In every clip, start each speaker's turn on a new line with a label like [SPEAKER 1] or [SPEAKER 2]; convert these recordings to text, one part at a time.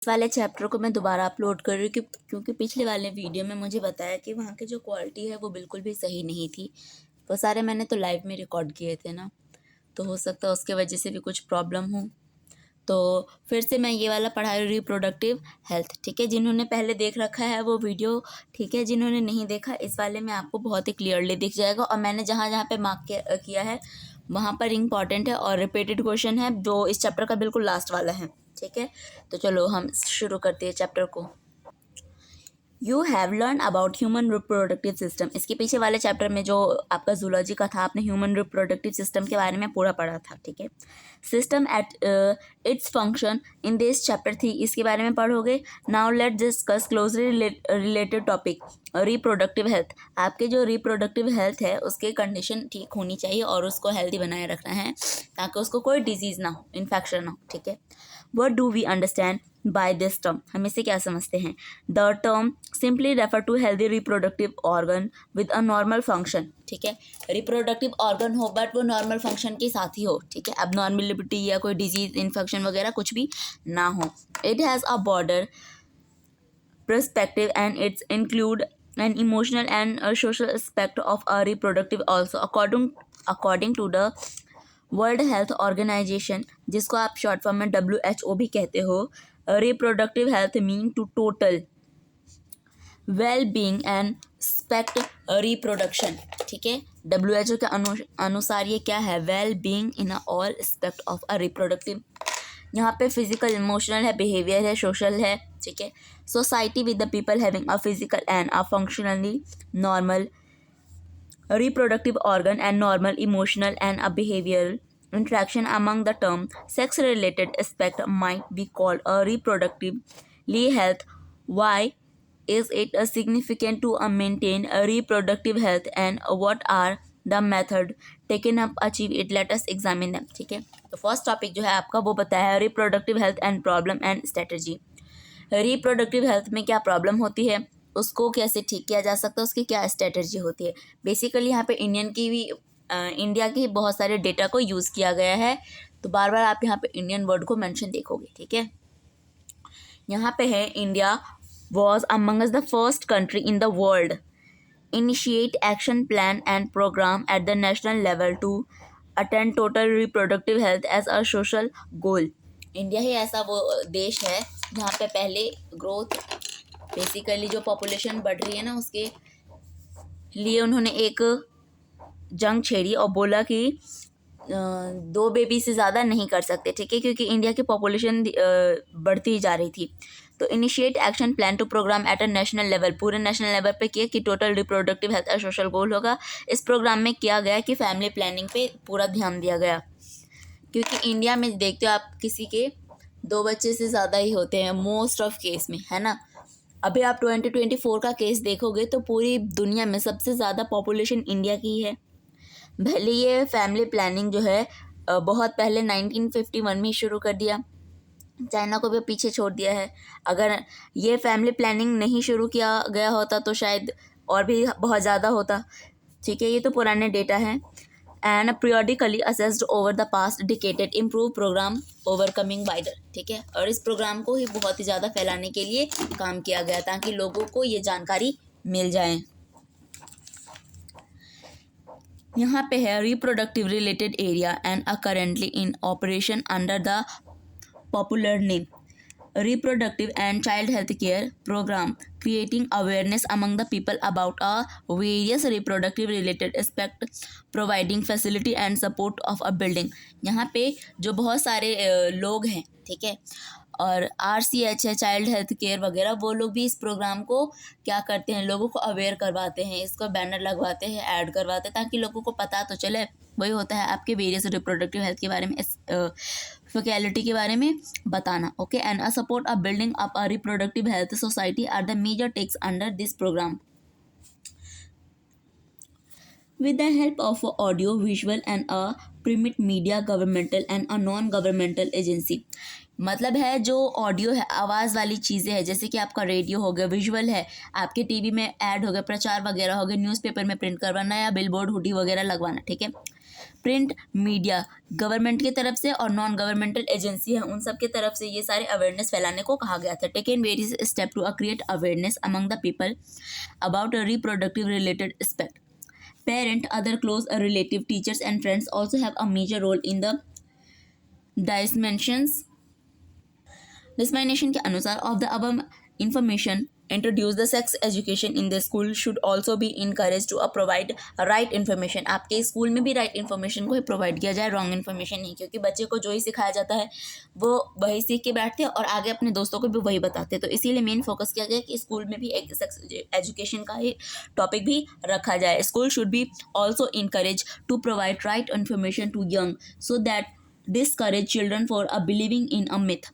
[SPEAKER 1] इस वाले चैप्टर को मैं दोबारा अपलोड कर रही हूँ क्योंकि पिछले वाले वीडियो में मुझे बताया कि वहाँ की जो क्वालिटी है वो बिल्कुल भी सही नहीं थी। वो सारे मैंने तो लाइव में रिकॉर्ड किए थे ना, तो हो सकता है उसके वजह से भी कुछ प्रॉब्लम हो। तो फिर से मैं ये वाला पढ़ा रही हूँ, रिप्रोडक्टिव हेल्थ। ठीक है, जिन्होंने पहले देख रखा है वो वीडियो ठीक है, जिन्होंने नहीं देखा इस वाले में आपको बहुत ही क्लियरली दिख जाएगा। और मैंने जहाँ जहाँ पे मार्क किया है वहाँ पर इंपॉर्टेंट है और रिपीटेड क्वेश्चन है जो इस चैप्टर का बिल्कुल लास्ट वाला है। ठीक है, तो चलो हम शुरू करते हैं चैप्टर को। You have learn about human reproductive system. इसके पीछे वाले चैप्टर में जो आपका जूलॉजी का था, आपने ह्यूमन रिप्रोडक्टिव सिस्टम के बारे में पूरा पढ़ा था। ठीक है, system at its function in this chapter 3 इसके बारे में पढ़ोगे। Now let discuss closely related topic reproductive health. आपके जो रिप्रोडक्टिव हेल्थ है उसकी कंडीशन ठीक होनी चाहिए और उसको हेल्दी बनाए रखना है ताकि उसको कोई डिजीज़ ना हो, इन्फेक्शन ना हो। ठीक है, what do we understand by this term, हम इसे क्या समझते हैं। The term simply refer to healthy reproductive organ with a normal function. ठीक है, रिप्रोडक्टिव ऑर्गन हो बट वो नॉर्मल फंक्शन के साथ ही हो। ठीक है, अब नॉर्मेलिटी या कोई डिजीज इन्फेक्शन वगैरह कुछ भी ना हो। It has a border perspective and it's include an emotional and a social aspect of a reproductive also according to the World Health Organization, जिसको आप शॉर्ट फॉर्म में WHO भी कहते हो। Reproductive health mean to total well being and aspect reproduction. ठीक है, WHO के अनुसार ये क्या है, well being in all aspect of a reproductive. यहाँ पे फिजिकल, इमोशनल है, बिहेवियर है, सोशल है। ठीक है, society with the people having a physical and a functionally normal reproductive organ and normal emotional and a behavioral interaction among the term sex related aspect might be called a reproductively health. Why is it a significant to maintain a reproductive health and what are the method taken up achieve it, let us examine them। ठीक है, तो first topic जो है आपका वो बताया है reproductive health and problem and strategy. Reproductive health में क्या प्रॉब्लम होती है, उसको कैसे ठीक किया जा सकता है, उसकी क्या स्ट्रेटजी होती है। बेसिकली यहाँ पे इंडिया की बहुत सारे डेटा को यूज़ किया गया है, तो बार बार आप यहाँ पे इंडियन वर्ड को मेंशन देखोगे। ठीक है, यहाँ पे है India was amongst the first country in the world initiate action plan and program at the national level to attend total reproductive health as a social goal. India ही ऐसा वो देश है जहाँ पे पहले ग्रोथ, बेसिकली जो पॉपुलेशन बढ़ रही है ना उसके लिए उन्होंने एक जंग छेड़ी और बोला कि 2 बेबी से ज़्यादा नहीं कर सकते। ठीक है, क्योंकि इंडिया की पॉपुलेशन बढ़ती जा रही थी। तो initiate action plan to programme at a national level, पूरे नेशनल लेवल पे किया कि टोटल रिप्रोडक्टिव हेल्थ और सोशल गोल होगा। इस प्रोग्राम में किया गया कि फैमिली प्लानिंग पे पूरा ध्यान दिया गया, क्योंकि इंडिया में देखते हो आप किसी के 2 बच्चे से ज़्यादा ही होते हैं मोस्ट ऑफ केस में, है ना। अभी आप 2024 का केस देखोगे तो पूरी दुनिया में सबसे ज़्यादा पॉपुलेशन इंडिया की है। भले ये फैमिली प्लानिंग जो है बहुत पहले 1951 में ही शुरू कर दिया, चाइना को भी पीछे छोड़ दिया है। अगर ये फैमिली प्लानिंग नहीं शुरू किया गया होता तो शायद और भी बहुत ज़्यादा होता। ठीक है, ये तो पुराने डेटा हैं। And periodically assessed over the past decade improve program overcoming wider। ठीक है, और इस प्रोग्राम को ही बहुत ही ज़्यादा फैलाने के लिए काम किया गया ताकि लोगों को ये जानकारी मिल जाए। यहाँ पे है reproductive related area and are currently in operation under the popular name reproductive and child health care program, creating awareness among the people about a various reproductive related aspect, providing facility and support of a building। यहाँ पे जो बहुत सारे लोग हैं, ठीक है, और RCH है, चाइल्ड हेल्थ केयर वगैरह, वो लोग भी इस प्रोग्राम को क्या करते हैं, लोगों को अवेयर करवाते हैं, इसको बैनर लगवाते हैं, ऐड करवाते हैं ताकि लोगों को पता तो चले। वही होता है आपके वेरियस रिप्रोडक्टिव हेल्थ के बारे में, फर्टिलिटी के बारे में बताना। Okay, and a support a building up a reproductive health society are the major tasks under this programme with the help of audio, visual and a print media, governmental and a non-governmental agency। मतलब है जो audio है, आवाज़ वाली चीज़ें हैं, जैसे कि आपका रेडियो हो गया, विजुअल है, आपके टीवी में ऐड हो गया, प्रचार वगैरह हो गया, न्यूज़पेपर में प्रिंट करवाना या बिलबोर्ड, हुडी वगैरह लगवाना। ठीक है, प्रिंट मीडिया गवर्नमेंट की तरफ से और नॉन गवर्नमेंटल एजेंसी है उन सब की तरफ से ये सारे अवेयरनेस फैलाने को कहा गया था. Taken various step to create awareness among the people about reproductive related aspect. Parent, other close relative, teachers and friends also have a major role in the dissemination के अनुसार of the above information. Introduce the sex education in the school should also be encouraged to provide right information. आपके school में भी right information को ही provide किया जाए, wrong information नहीं, क्योंकि बच्चे को जो ही सिखाया जाता है वो वही सीख के बैठते हैं और आगे अपने दोस्तों को भी वही बताते हैं. तो इसीलिए मेन फोकस किया गया कि स्कूल में भी एक सेक्स एजुकेशन का ही टॉपिक भी रखा जाए. School should be also encourage to provide right information to young so that discourage children for believing in a myth.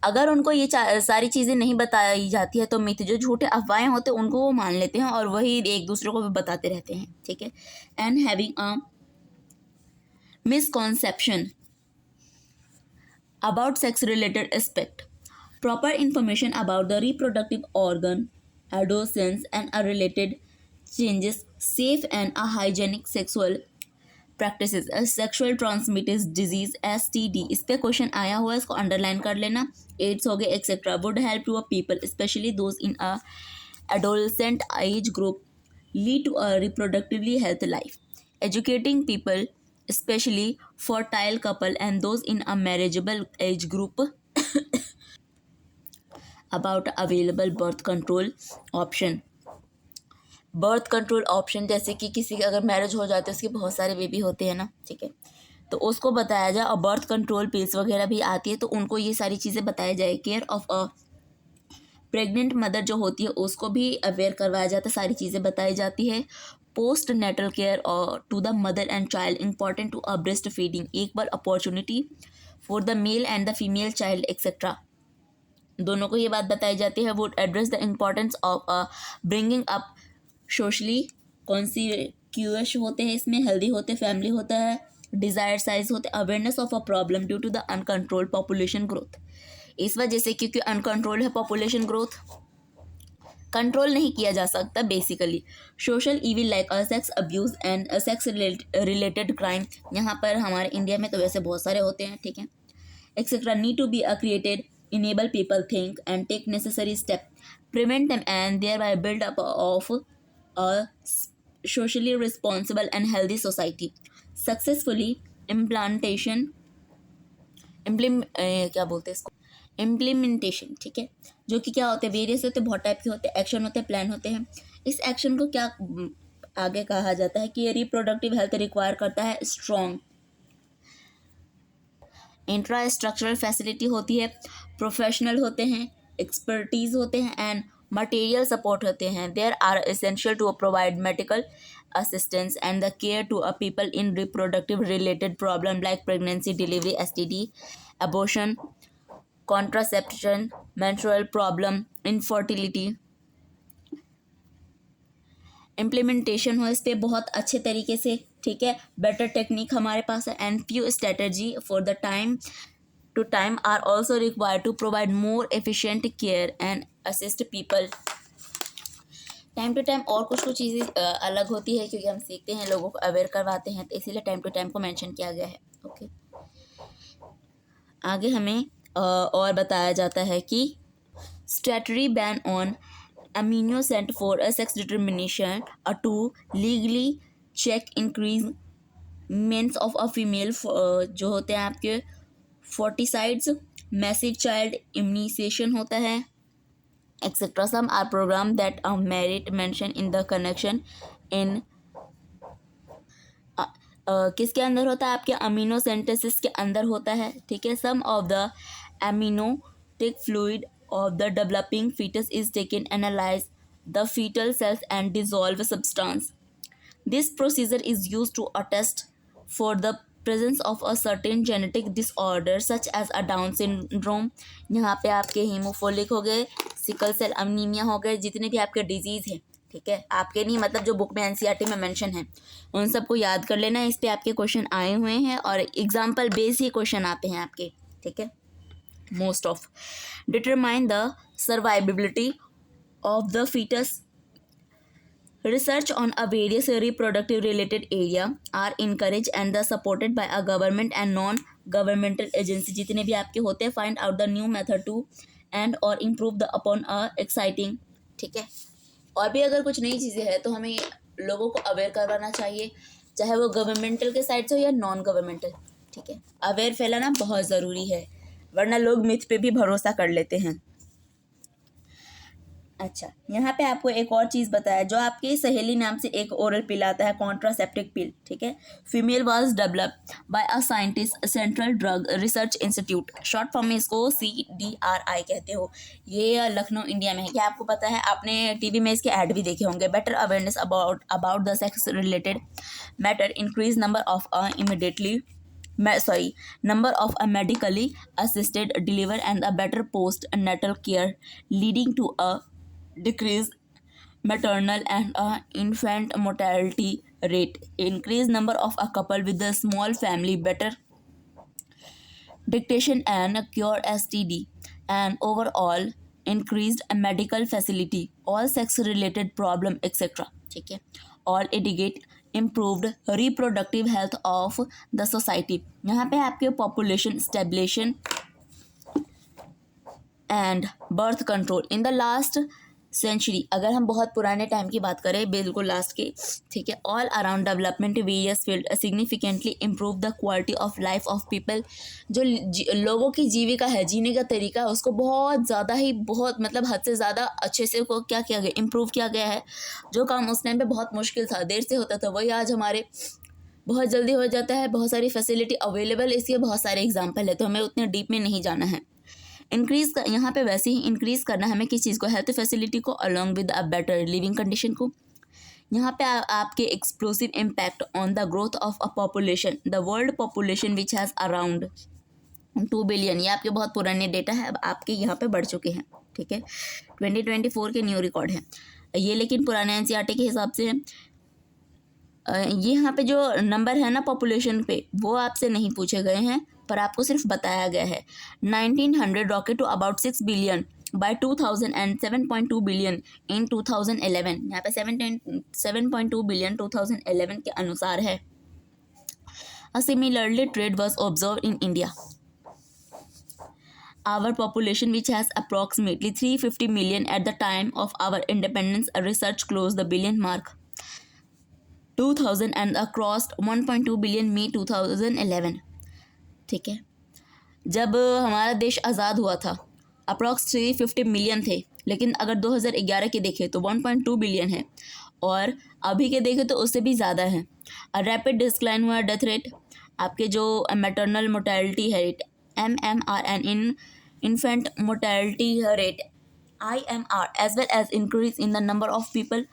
[SPEAKER 1] अगर उनको ये सारी चीज़ें नहीं बताई जाती है तो मिथ जो झूठे अफवाहें होते हैं उनको वो मान लेते हैं और वही एक दूसरे को भी बताते रहते हैं. ठीक है. And having a misconception about sex related aspect. Proper information about the reproductive organ, adolescence and related changes, safe and hygienic sexual practices, a sexual transmitted disease STD. इस पे क्वेश्चन आया हुआ है, इसको अंडरलाइन कर लेना. एड्स हो गए etcetera. Would help to a people specially those in a adolescent age group lead to a reproductively health life. Educating people specially fertile couple and those in a marriageable age group about available birth control option. Birth control option जैसे कि किसी की अगर marriage हो जाती है उसके बहुत सारे बेबी होते हैं ना. ठीक है. तो उसको बताया जाए और बर्थ कंट्रोल पिल्स वगैरह भी आती है तो उनको ये सारी चीज़ें बताई जाए. Care of a pregnant mother जो होती है उसको भी अवेयर करवाया जाता है, सारी चीज़ें बताई जाती है. पोस्ट नेटल केयर और to the mother and child important to a breastfeeding, equal opportunity for the male and the female child etcetera. दोनों को ये बात बताई जाती है. Would address the importance of bringing up socially conscious होते हैं, इसमें हेल्दी होते, फैमिली होता है, डिज़ायर्ड साइज होते, awareness of a problem due to the uncontrolled population growth. इस वजह से क्योंकि अनकंट्रोल है पॉपुलेशन ग्रोथ, कंट्रोल नहीं किया जा सकता basically. Social evil like sex abuse and sex related crime, यहाँ पर हमारे इंडिया में तो वैसे बहुत सारे होते हैं. ठीक है. Etcetera need to be created enable people think and take necessary steps, prevent them and thereby build up of a socially responsible and healthy society. Successfully implementation क्या बोलते हैं इसको, इम्प्लीमेंटेशन. ठीक है. जो कि क्या होते हैं, वेरियस होते हैं, बहुत टाइप के होते हैं, एक्शन होते हैं, प्लान होते हैं. इस एक्शन को क्या आगे कहा जाता है कि ये रिप्रोडक्टिव हेल्थ रिक्वायर करता है स्ट्रॉन्ग इंफ्रास्ट्रक्चरल फैसिलिटी होती है, प्रोफेशनल होते हैं, एक्सपर्टीज़ होते हैं एंड मटेरियल सपोर्ट होते हैं. There are essential to provide medical assistance and the care to a people in reproductive related problem like pregnancy, delivery, STD, abortion, contraception, menstrual problem, infertility. Implementation हो इस पर बहुत अच्छे तरीके से. ठीक है. बेटर टेक्निक हमारे पास है and few strategy for the time to time are also required to provide more efficient care and assist people. Time to time और कुछ चीज़ें अलग होती है क्योंकि हम सीखते हैं, लोगों को अवेयर करवाते हैं, तो इसीलिए टाइम टू टाइम को मेंशन किया गया है. ओके. आगे हमें और बताया जाता है कि statutory ban on amniocentesis for a sex determination to legally check increase means of a female जो होते हैं आपके फोर्टिसाइड्स, मैसिव चाइल्ड इम्यूनाइजेशन होता है etcetera. Some are programme that are merit mention in the connection in किसके अंदर होता है, आपके अमीनोसेंटेसिस के अंदर होता है. ठीक है. Some of the amniotic fluid of the developing fetus is taken, analyze the fetal cells and dissolve substance. This procedure is used to attest for the presence of a certain genetic disorder such as a Down syndrome. यहाँ पे आपके हीमोफोलिक हो गए, sickle cell anaemia हो गए, जितने भी आपके डिजीज़ हैं. ठीक है. आपके नहीं मतलब जो बुक में NCERT में मेंशन है उन सबको याद कर लेना. इस पे आपके क्वेश्चन आए हुए हैं और एग्जाम्पल बेस ही क्वेश्चन आते हैं आपके. ठीक है. most of determine the survivability of the fetus Research on a various reproductive related area are encouraged and the supported by a government and non-governmental agency. जितने भी आपके होते हैं, find out the new method to and or improve the upon a exciting. ठीक है, और भी अगर कुछ नई चीज़ें हैं तो हमें लोगों को अवेयर करवाना चाहिए, चाहे वो गवर्नमेंटल के साइड से हो या नॉन गवर्नमेंटल. ठीक है, अवेयर फैलाना बहुत ज़रूरी है, वरना लोग मिथ पे भी भरोसा कर लेते हैं. अच्छा, यहाँ पे आपको एक और चीज़ बताया, जो आपकी सहेली नाम से एक ओरल पिल आता है, कॉन्ट्रासेप्टिव पिल. ठीक है, female was developed by a scientist, central drug research institute, short form में इसको CDRI कहते हो. ये लखनऊ इंडिया में है. क्या आपको पता है, आपने टीवी में इसके ऐड भी देखे होंगे. Better awareness about the sex related matter, increase number of number of a medically assisted deliver and a better postnatal care, leading to a decreased maternal and infant mortality rate, increased number of a couple with a small family, better dictation and cure STD, and overall increased medical facility, all sex related problem etc. ठीक है, all educate improved reproductive health of the society. यहाँ पे आपके population stabilization and birth control in the last century. अगर हम बहुत पुराने time की बात करें, बिल्कुल लास्ट के. ठीक है, all around development various field significantly improve the quality of life of people. जो लोगों की जीविका है, जीने का तरीका है, उसको बहुत ज़्यादा ही, बहुत मतलब हद से ज़्यादा अच्छे से को क्या किया गया, इम्प्रूव किया गया है. जो काम उस टाइम पे बहुत मुश्किल था, देर से होता था, वही आज हमारे बहुत जल्दी हो जाता है. बहुत सारी फैसिलिटी अवेलेबल, इसके बहुत सारे एग्जाम्पल है, तो हमें उतने डीप में नहीं जाना है. इंक्रीज यहाँ पे वैसे ही इंक्रीज करना हमें किस चीज़ को, हेल्थ फैसिलिटी को, along with a better living condition को. यहाँ पे आपके explosive impact on the growth of a population, the world population which has around 2 billion. ये आपके बहुत पुराने डेटा है, अब आपके यहाँ पे बढ़ चुके हैं. ठीक है, 2024 के न्यू रिकॉर्ड हैं ये, लेकिन पुराने NCERT के हिसाब से है. ये यहाँ पे जो नंबर है ना पॉपुलेशन पे, वो आपसे नहीं पूछे गए हैं, पर आपको सिर्फ बताया गया है. 1900 rocket to about 6 billion by 2000 and 7.2 billion in 2011. यहाँ पे 7.2 बिलियन 2011 के अनुसार है. A similarly trade was observed in India. Our population, which has approximately 350 million at the time of our independence, research closed the billion mark 2000 and crossed 1.2 billion May 2011. ठीक है, जब हमारा देश आज़ाद हुआ था अप्रॉक्स 350 मिलियन थे, लेकिन अगर 2011 के देखें तो 1.2 बिलियन है, और अभी के देखें तो उससे भी ज़्यादा है. रैपिड डिस्क्लाइन हुआ डेथ रेट, आपके जो maternal mortality rate MMR and infant mortality rate IMR, as well as increase in the number of people.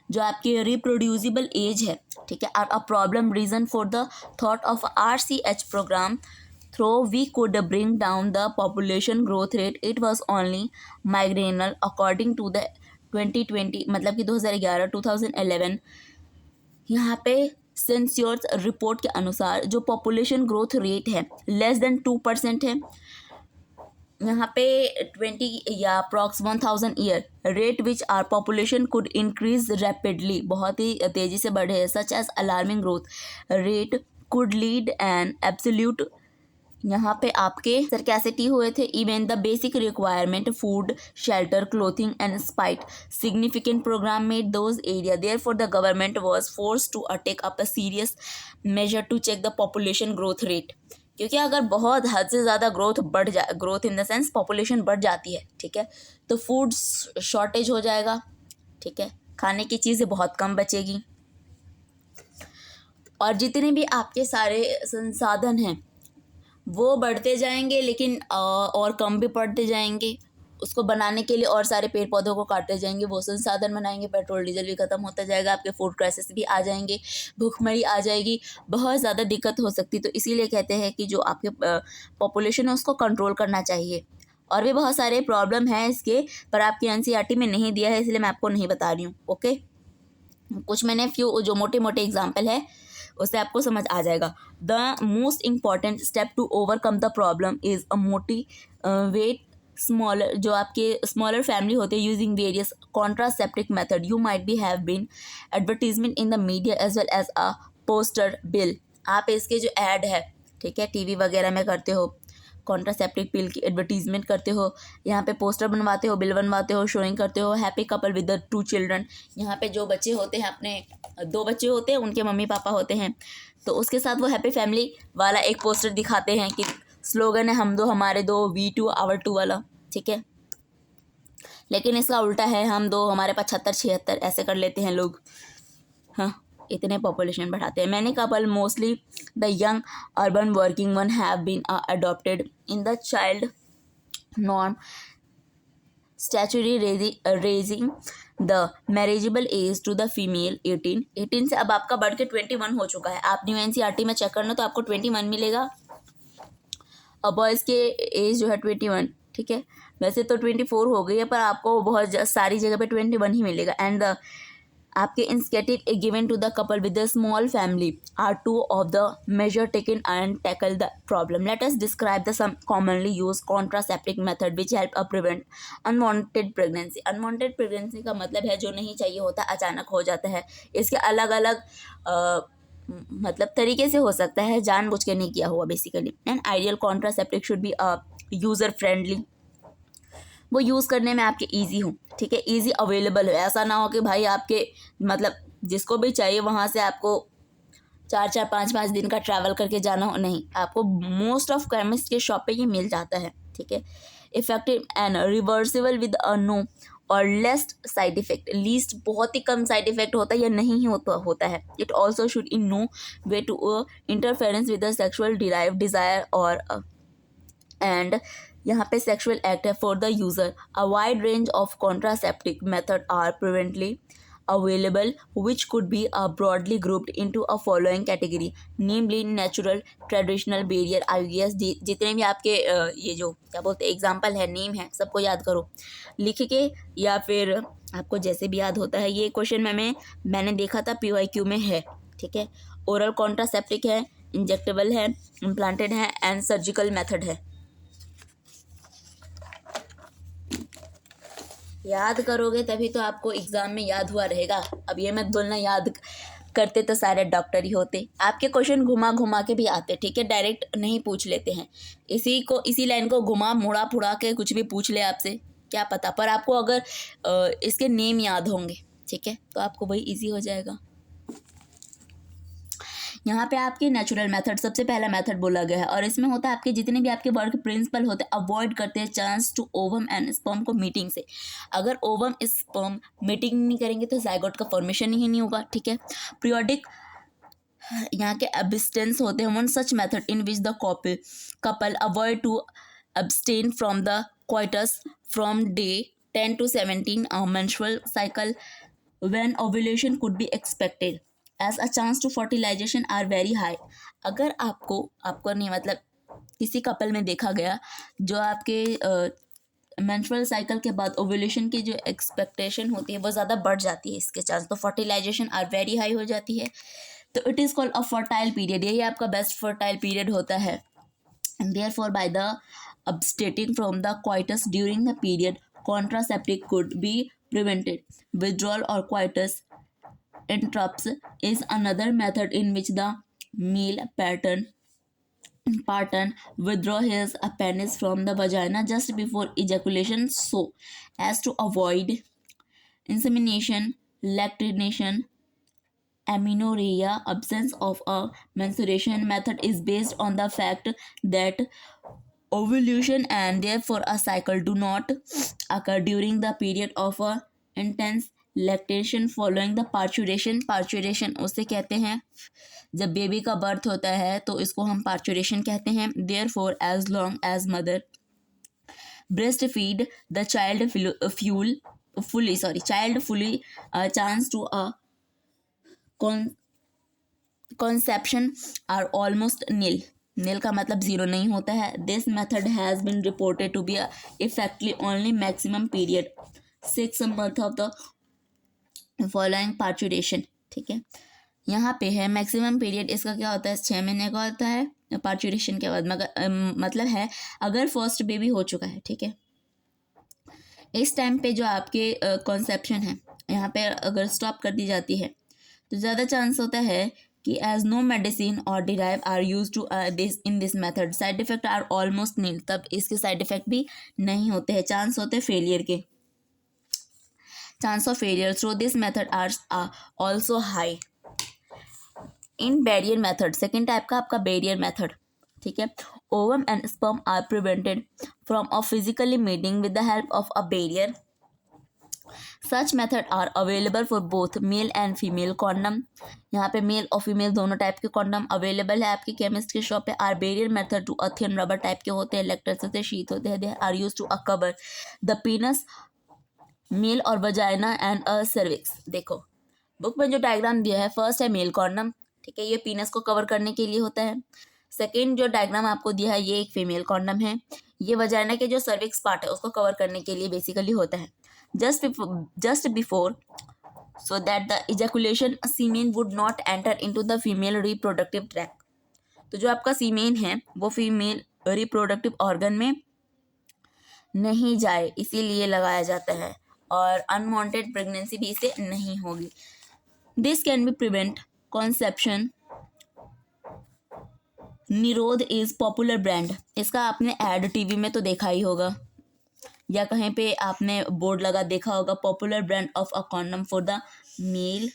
[SPEAKER 1] जो आपकी रिप्रोड्यूसिबल एज है, ठीक है, are a problem reason for the thought of RCH program through we could bring down the population growth rate. It was only marginal according to the 2020, मतलब कि 2011. यहाँ पे sensors report के अनुसार जो पॉपुलेशन ग्रोथ रेट है less than 2% है. यहाँ पे 20 या approx 1000 year rate which are population could increase rapidly, बहुत ही तेज़ी से बढ़े, such as alarming growth rate could lead an absolute. यहाँ पे आपके सरकैसिटी हुए थे. Even the basic requirement food shelter clothing and spite significant programme made those area. There for the government was force to take up a serious major to check the population growth rate. क्योंकि अगर बहुत हद से ज़्यादा growth in the sense population बढ़ जाती है, ठीक है, तो फूड शॉर्टेज हो जाएगा. ठीक है, खाने की चीज़ें बहुत कम बचेगी, और जितने भी आपके सारे संसाधन हैं वो बढ़ते जाएंगे, लेकिन और कम भी पड़ते जाएंगे. उसको बनाने के लिए और सारे पेड़ पौधों को काटते जाएंगे, वो संसाधन बनाएंगे, पेट्रोल डीजल भी ख़त्म होता जाएगा, आपके फूड क्राइसिस भी आ जाएंगे, भूखमरी आ जाएगी, बहुत ज़्यादा दिक्कत हो सकती. तो इसीलिए कहते हैं कि जो आपके पॉपुलेशन है उसको कंट्रोल करना चाहिए. और भी बहुत सारे प्रॉब्लम हैं इसके, पर आपके NCERT में नहीं दिया है, इसलिए मैं आपको नहीं बता रही हूँ. ओके, कुछ मैंने फ्यू जो मोटे मोटे एग्जाम्पल है उससे आपको समझ आ जाएगा. The most important step to overcome the problem is a motivate smaller, जो आपके स्मॉलर फैमिली होते हैं, using various contraceptive method, you might be have been advertisement in the media as well as a poster bill. आप इसके जो add है, ठीक है, टीवी वगैरह में करते हो, कॉन्ट्रासेप्टिव पिल की एडवर्टीजमेंट करते हो, यहाँ पे पोस्टर बनवाते हो, बिल बनवाते हो, शोइंग करते हो, happy couple with the 2 children. यहाँ पे जो बच्चे होते हैं, अपने 2 बच्चे होते हैं, उनके मम्मी पापा होते हैं, तो उसके साथ वो हैप्पी फैमिली वाला एक पोस्टर दिखाते हैं कि स्लोगन है हम दो हमारे दो, वी टू आवर टू वाला, ठीक है। लेकिन इसका उल्टा है, हम दो हमारे 75 76 ऐसे कर लेते हैं लोग। हाँ, इतने पॉपुलेशन बढ़ाते हैं। Many couple, mostly the young urban working one, have been adopted in the child norm statuary raising the marriageable age to the female 18 से अब आपका बढ़ के 21 हो चुका है। आप न्यू NCERT में चेक करना तो आपको 21 मिलेगा, और बॉयज़ के एज जो है 21, ठीक है। वैसे तो 24 हो गई है, पर आपको बहुत सारी जगह पे 21 ही मिलेगा। एंड द आपके incentive given to the couple with the small family are 2 of the measure taken and tackle the problem. Let us describe the some commonly use contraceptive method which help a prevent unwanted pregnancy. Unwanted pregnancy का मतलब है जो नहीं चाहिए होता अचानक हो जाता है। इसके अलग अलग मतलब तरीके से हो सकता है, जानबूझ के नहीं किया हुआ basically. And ideal contraceptive should be user friendly, वो यूज़ करने में आपके ईजी हो, ठीक है, ईजी अवेलेबल हो। ऐसा ना हो कि भाई आपके मतलब जिसको भी चाहिए वहाँ से आपको 4 5 दिन का ट्रैवल करके जाना हो, नहीं, आपको मोस्ट ऑफ केमिस्ट के शॉप पे ये मिल जाता है, ठीक है। Effective and reversible with a no और लेस्ट साइड इफेक्ट, लीस्ट बहुत ही कम साइड इफेक्ट होता है या नहीं ही होता है। It also should in no way to interference with the sexual drive desire और एंड यहाँ पे सेक्सुअल एक्ट है for the user. A wide range of contraceptive method are presently available which could be broadly grouped into a following category, namely natural, traditional, barrier, IUS। जितने भी आपके ये जो क्या बोलते हैं एग्जाम्पल है, नेम है, सबको याद करो लिख के, या फिर आपको जैसे भी याद होता है। ये क्वेश्चन मैंने देखा था PYQ में है, ठीक है। ओरल कॉन्ट्रासेप्टिक है, इंजेक्टेबल है, इम्प्लांटेड है एंड सर्जिकल मेथड है। याद करोगे तभी तो आपको एग्जाम में याद हुआ रहेगा। अब ये मत बोलना याद करते तो सारे डॉक्टर ही होते। आपके क्वेश्चन घुमा घुमा के भी आते, ठीक है, डायरेक्ट नहीं पूछ लेते हैं। इसी लाइन को घुमा मुड़ा फुड़ा के कुछ भी पूछ ले आपसे, क्या पता। पर आपको अगर इसके नेम याद होंगे, ठीक है, तो आपको वही इजी हो जाएगा। यहाँ पे आपके नेचुरल मेथड सबसे पहला मेथड बोला गया है, और इसमें होता है आपके जितने भी आपके वर्क प्रिंसिपल होते हैं अवॉइड करते हैं chance to ovum and sperm को मीटिंग से। अगर ओवम स्पर्म मीटिंग नहीं करेंगे तो जाइगोट का फॉर्मेशन ही नहीं होगा, ठीक है। पीरियोडिक यहाँ के अबिस्टेंस होते हैं one such method in which the couple avoid to abstain from the coitus from day 10 to 17 menstrual cycle when ovulation could be expected as a chance to fertilization are very high। अगर आपको नहीं मतलब किसी couple में देखा गया जो आपके मेंस्ट्रुअल साइकिल के बाद ओव्यूलेशन की जो एक्सपेक्टेशन होती है वो ज़्यादा बढ़ जाती है, इसके चांस तो फर्टिलाइजेशन आर वेरी हाई हो जाती है, तो it is called a fertile period. यही आपका बेस्ट फर्टाइल पीरियड होता है। And therefore by the abstaining from the coitus during the period, contraceptive could be prevented। Withdrawal or coitus interrupts is another method in which the male partner withdraw his penis from the vagina just before ejaculation so as to avoid insemination, lactation, amenorrhea। Absence of a menstruation method is based on the fact that ovulation and therefore a cycle do not occur during the period of a intense lactation following the parturition। parturition उसे कहते हैं जब baby का birth होता है तो इसको हम parturition कहते हैं। therefore as long as mother breastfeed the child fully chance to a conception are almost nil। नील का मतलब जीरो नहीं होता है। This method has been reported to be effective only maximum period 6 months of the following parturition, ठीक है। यहाँ पे है मैक्सिमम पीरियड, इसका क्या होता है 6 महीने का होता है पार्चुरेशन के बाद। मगर मतलब है अगर फर्स्ट बेबी हो चुका है, ठीक है, इस टाइम पे जो आपके कॉन्सेप्शन है यहाँ पे अगर स्टॉप कर दी जाती है तो ज़्यादा चांस होता है कि एज नो मेडिसिन और derive are use to this in this method side effect are almost nil, तब इसके साइड इफेक्ट भी नहीं होते हैं, चांस होते हैं फेलियर के, chance of failure through this method are also high. In barrier method, second type का आपका बैरियर मेथड, ठीक है। Ovum and sperm are prevented from a physically meeting with the help of a barrier. Such method are available for both male and female condom, यहाँ पे mail और female दोनों type के condom available है आपकी chemist की shop पे। Are barrier method to a thin rubber type के होते हैं, इलेक्ट्रिक होते हैं, शीट होते हैं, they are use to a cover the penis male और वजाइना एंड अ सर्विक्स। देखो बुक में जो डायग्राम दिया है, फर्स्ट है मेल कॉन्डम, ठीक है, ये पीनस को कवर करने के लिए होता है। सेकेंड जो डायग्राम आपको दिया है ये एक फीमेल कॉन्डम है, ये वजाइना के जो सर्विक्स पार्ट है उसको कवर करने के लिए बेसिकली होता है। just before so that the ejaculation semen would not enter into the female reproductive tract। तो जो आपका सीमेन है वो फीमेल रिप्रोडक्टिव ऑर्गन में नहीं जाए इसीलिए लगाया जाता है, और अनवांटेड प्रेगनेंसी भी इसे नहीं होगी। This can be prevent conception. निरोध इज पॉपुलर ब्रांड, इसका आपने एड टीवी में तो देखा ही होगा या कहीं पे आपने बोर्ड लगा देखा होगा, popular brand of a condom for the male.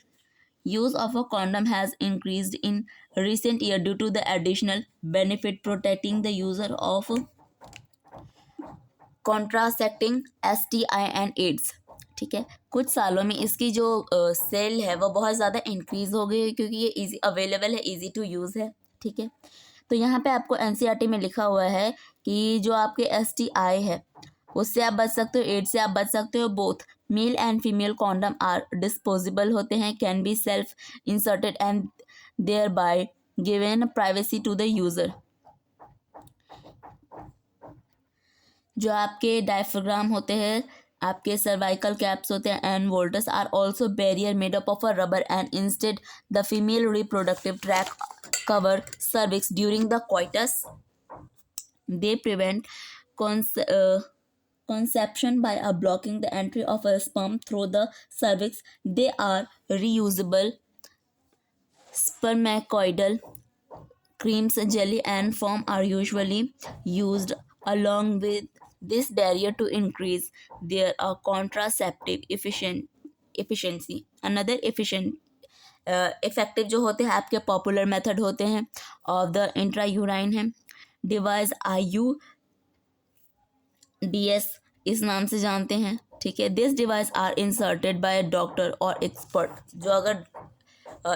[SPEAKER 1] Use of a condom has increased in recent year due to the additional benefit protecting the user of contracepting STI and AIDS। ठीक है, कुछ सालों में इसकी जो सेल है वो बहुत ज़्यादा इंक्रीज हो गई है क्योंकि ये इजी अवेलेबल है, इजी टू यूज़ है। ठीक है, तो यहाँ पे आपको एनसीईआरटी में लिखा हुआ है कि जो आपके STI है उससे आप बच सकते हो, एड्स से आप बच सकते हो। Both male and female condom are disposable होते हैं, can be self inserted and there by given privacy to the user. जो आपके डायफ्राम होते हैं, आपके सर्वाइकल कैप्स होते हैं and vaults are also barrier made up of a rubber and instead the female reproductive tract cover cervix during the coitus. They prevent conception by blocking the entry of a sperm through the cervix. They are reusable spermacoidal creams, jelly and foam are usually used along with this barrier to increase their contraceptive efficiency। Another effective जो होते हैं आपके popular method होते हैं of the इंट्रायूराइन है device IUDs, इस नाम से जानते हैं। ठीक है, this device are inserted by doctor और एक्सपर्ट। जो अगर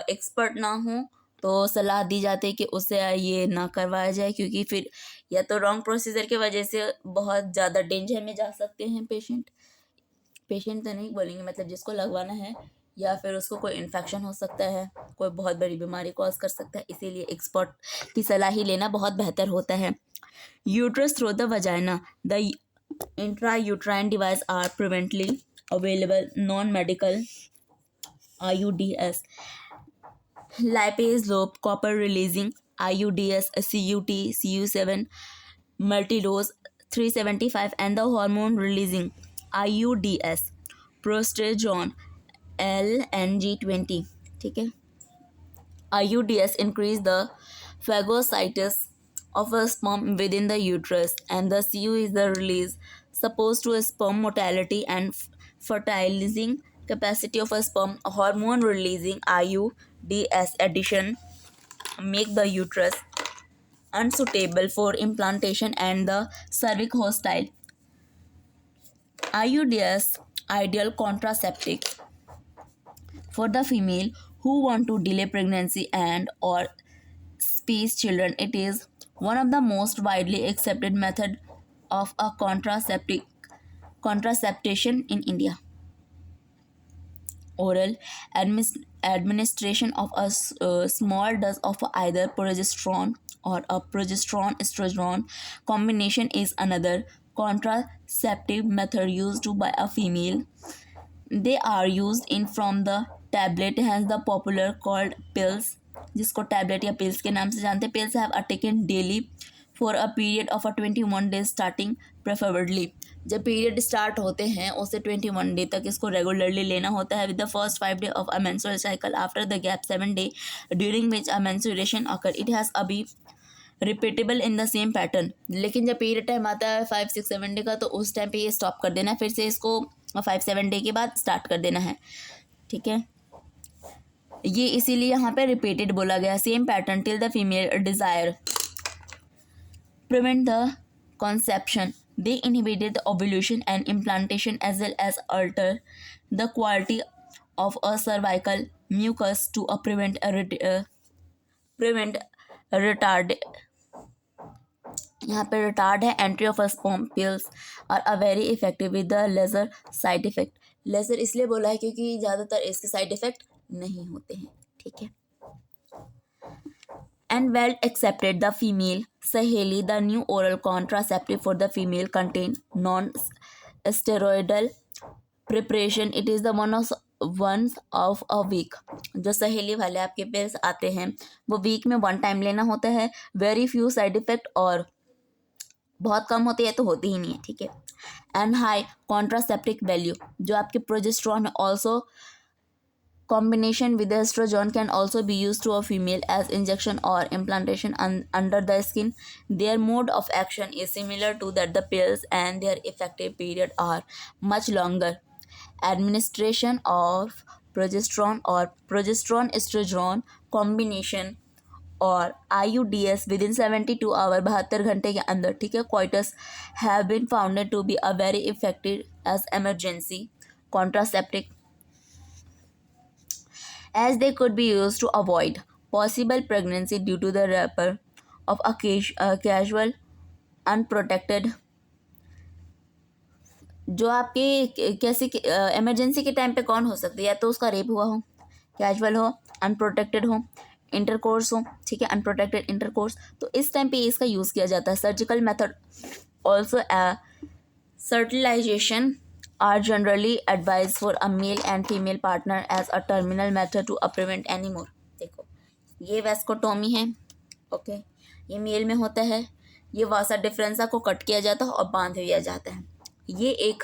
[SPEAKER 1] एक्सपर्ट ना हो तो सलाह दी जाती है कि उससे ये ना करवाया जाए क्योंकि फिर या तो रॉन्ग प्रोसीजर की वजह से बहुत ज़्यादा डेंजर में जा सकते हैं पेशेंट तो नहीं बोलेंगे, मतलब जिसको लगवाना है, या फिर उसको कोई इन्फेक्शन हो सकता है, कोई बहुत बड़ी बीमारी कॉज कर सकता है, इसीलिए एक्सपर्ट की सलाह ही लेना बहुत बेहतर होता है। Uterus through the vagina, the intrauterine device are presently available non-medical IUDs, lipase lobe copper releasing IUDs, CUT, CU7, multidose 375 and the hormone releasing IUDs, progesterone LNG20। ठीक है, IUDs increase the phagocytosis of a sperm within the uterus, and the CU is the release supposed to a sperm motility and fertilizing capacity of a sperm. Hormone releasing IUDs addition make the uterus unsuitable for implantation and the cervix hostile. IUDs ideal contraceptive for the female who want to delay pregnancy and or space children. It is one of the most widely accepted method of a contraception in India. Oral administration of a small dose of either progesterone or a progesterone-estrogen combination is another contraceptive method used by a female. They are used in from the tablet, hence the popular called pills, जिसको tablet या pills के नाम से जानते हैं। Pills have a taken daily for a period of 21 days starting preferably जब period start होते हैं उससे 21 डे तक इसको रेगुलरली लेना होता है, with the first 5 day of a menstrual cycle after the gap 7 day during which a menstruation occur it has अभी repeatable in the same pattern. लेकिन जब पीरियड टाइम आता है 5, 6, 7 डे का, तो उस टाइम पे ये स्टॉप कर देना है, फिर से इसको 5, 7 डे के बाद स्टार्ट कर देना है, ठीक है। ये इसीलिए यहाँ पे रिपीटेड बोला गया, same pattern till the female desire prevent the conception. They inhibit the ovulation and implantation as well as alter the quality of a cervical mucus to prevent retard. यहाँ पे retard है, entry of a sperm pills are a very effective with the lesser side effect. lesser इसलिए बोला है क्योंकि ज़्यादातर इसके side effect नहीं होते हैं, ठीक है। And well accepted the female Saheli, the new oral contraceptive for the female, contain non-steroidal preparation. It is the once of a week. जो सहेली वाले आपके पिल्स आते हैं वो वीक में 1 टाइम लेना होता है। वेरी फ्यू साइड इफेक्ट, और बहुत कम होती है तो होती ही नहीं है, ठीक है। एंड हाई कॉन्ट्रासेप्टिक वैल्यू, जो आपके प्रोजेस्टेरॉन है, also combination with estrogen can also be used to a female as injection or implantation under the skin. Their mode of action is similar to that the pills, and their effective period are much longer. Administration of progesterone or progesterone estrogen combination और IUDs within 72 hours 72 घंटे के अंदर, ठीक है, coitus have been found to be a very effective as emergency contraceptive, as they could be used to avoid possible pregnancy due to the rapture of a casual unprotected। जो आपके कैसे emergency के time पे कौन हो सकती है, या तो उसका रेप हुआ हो, कैजुअल हो, अनप्रोटेक्टेड हो, इंटरकोर्स हो, ठीक है, अनप्रोटेक्टेड इंटरकोर्स, तो इस टाइम पे इसका यूज़ किया जाता है। Surgical method also sterilization are generally advised for a male and female partner as a terminal method to prevent any more। देखो ये वेस्कोटोमी है, ओके, ये मेल में होता है, ये वासा डिफरेंसा को कट किया जाता है और बांध दिया जाता है। ये एक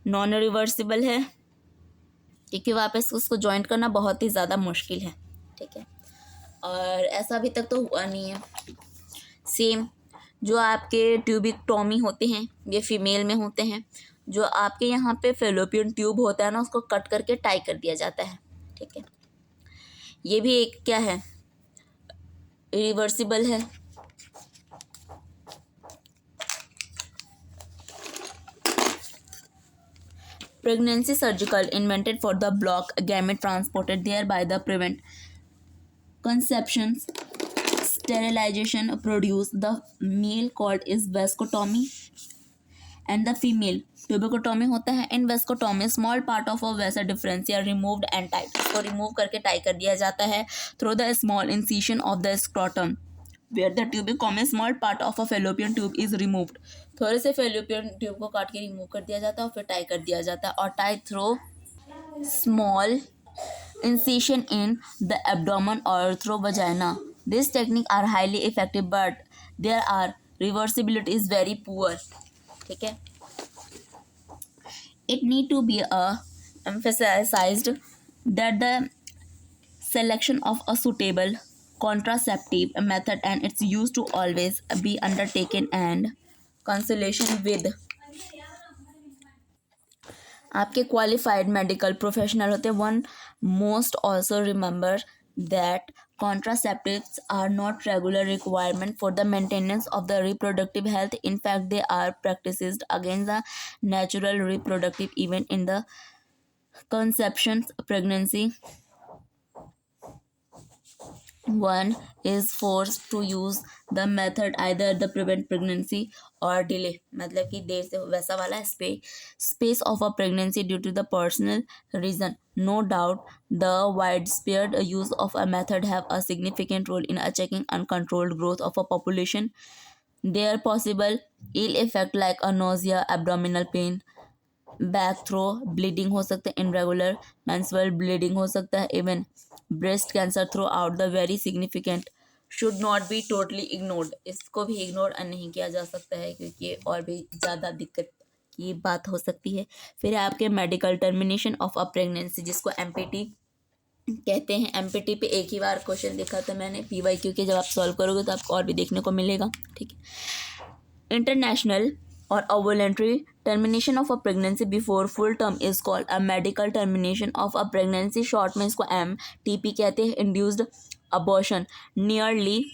[SPEAKER 1] नॉन रिवर्सिबल है, ठीक है, वापस उसको जॉइंट करना बहुत ही ज़्यादा मुश्किल है, ठीक है, और ऐसा अभी तक तो हुआ नहीं है। सेम जो आपके ट्यूबिकटोमी होते हैं ये फीमेल में होते हैं। जो आपके यहाँ पे फेलोपियन ट्यूब होता है ना, उसको कट करके टाई कर दिया जाता है, ठीक है। ये भी एक क्या है, इरिवर्सिबल है। Pregnancy surgical invented for the block gamete transported there by the prevent conceptions sterilization produce the male called is vasectomy and the female tubectomy होता है। In vasectomy small part of a vasa differentia removed and tied, इसको remove करके tie कर दिया जाता है through the small incision of the scrotum where the tubectomy small part of a fallopian tube is removed. थोड़े से fallopian tube को काट के रिमूव कर दिया जाता है और फिर टाई कर दिया जाता है, और tie through small incision in the abdomen or through vagina. This technique are highly effective but there are reversibility is very poor, ठीक है। It need to be emphasized that the selection of a suitable contraceptive method and its use to always be undertaken and consultation with आपके qualified medical professional होते हैं। One most also remember that contraceptives are not regular requirement for the maintenance of the reproductive health. In fact, they are practiced against the natural reproductive event in the conception pregnancy. One is forced to use the method either the prevent pregnancy or delay, मतलब कि देर से वैसा वाला space of a pregnancy due to the personal reason. No doubt the widespread use of a method have a significant role in checking uncontrolled growth of a population. There possible ill effect like a nausea, abdominal pain, back throw, bleeding हो सकता है, irregular menstrual bleeding हो सकता है, even breast cancer throughout the very significant should not be totally ignored, इसको भी ignore नहीं किया जा सकता है क्योंकि ये और भी ज़्यादा दिक्कत की बात हो सकती है। फिर है आपके medical termination of a pregnancy, जिसको एमपीटी कहते हैं। एमपीटी पे एक ही बार क्वेश्चन देखा था मैंने पीवाईक्यू के, जब आप सॉल्व करोगे तो आपको और भी देखने को मिलेगा, ठीक है। इंटरनेशनल और अ voluntary termination of a pregnancy before full term is called a medical termination of a pregnancy, short में इसको MTP कहते हैं। Induced abortion, nearly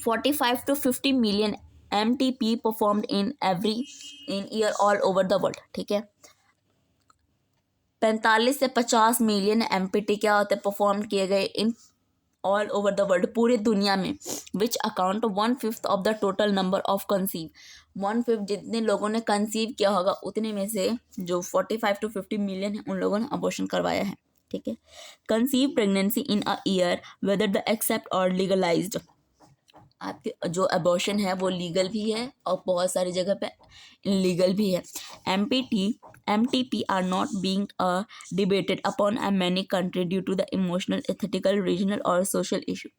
[SPEAKER 1] 45 to 50 million MTP performed in year all over the world, ठीक है। 45 से 50 million MPT क्या होते हैं, परफॉर्म किए गए in all over the world, पूरे दुनिया में। Which account 1/5 of the total number of conceive, 1/5 जितने लोगों ने कंसीव किया होगा उतने में से जो 45 to 50 मिलियन है उन लोगों ने अबॉर्शन करवाया है, ठीक है। Conceive pregnancy in a year whether the accept और लीगलाइज्ड, आपके जो अबॉर्शन है वो लीगल भी है और बहुत सारी जगह पे इलीगल भी है। MTP are not being debated upon a many country due to the emotional, ethical, regional और सोशल इशू।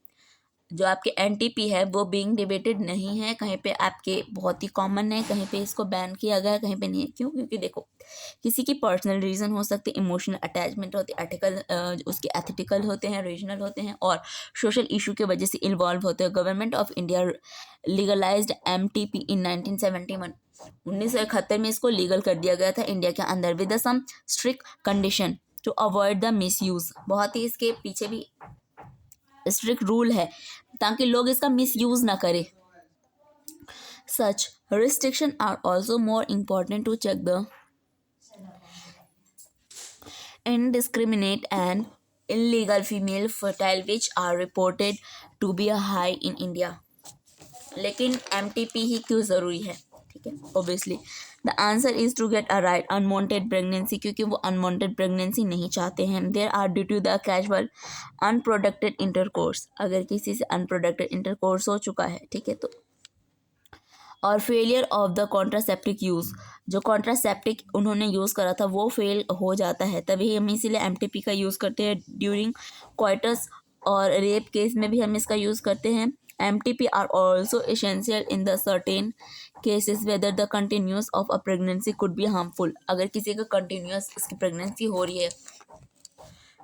[SPEAKER 1] जो आपके NTP है वो बीइंग डिबेटेड नहीं है, कहीं पे आपके बहुत ही कॉमन है, कहीं पे इसको बैन किया गया है, कहीं पे नहीं है। क्यों? क्योंकि देखो, किसी की पर्सनल रीज़न हो सकते, इमोशनल अटैचमेंट होती है, एथिकल उसके एथिकल होते हैं, रीजनल होते हैं और सोशल इशू के वजह से इन्वॉल्व होते हैं। Government of India legalised MTP इन 1971, 1971 में इसको लीगल कर दिया गया था इंडिया के अंदर with some strict condition to avoid the misuse. बहुत ही इसके पीछे भी स्ट्रिक्ट रूल है ताकि लोग इसका मिसयूज ना करें। Such restrictions are also more important to check the indiscriminate and illegal female fertile which are reported to be high in India। लेकिन MTP ही क्यों ज़रूरी है, ठीक है। Obviously the answer is to get a right unwanted pregnancy, क्योंकि वो unwanted pregnancy नहीं चाहते हैं। There are due to the casual unprotected intercourse, अगर किसी से अनप्रोडक्टेड इंटरकोर्स हो चुका है, ठीक है, तो और failure of the contraceptive use, जो कॉन्ट्रासेप्टिक उन्होंने यूज़ करा था वो फेल हो जाता है, तभी हम इसीलिए MTP का यूज़ करते हैं। ड्यूरिंग क्वाइटस और रेप केस में भी हम इसका यूज़ करते हैं। MTP are also essential in the certain cases whether the continuous of a pregnancy could be harmful, अगर किसी का कंटिन्यूस इसकी प्रेगनेंसी हो रही है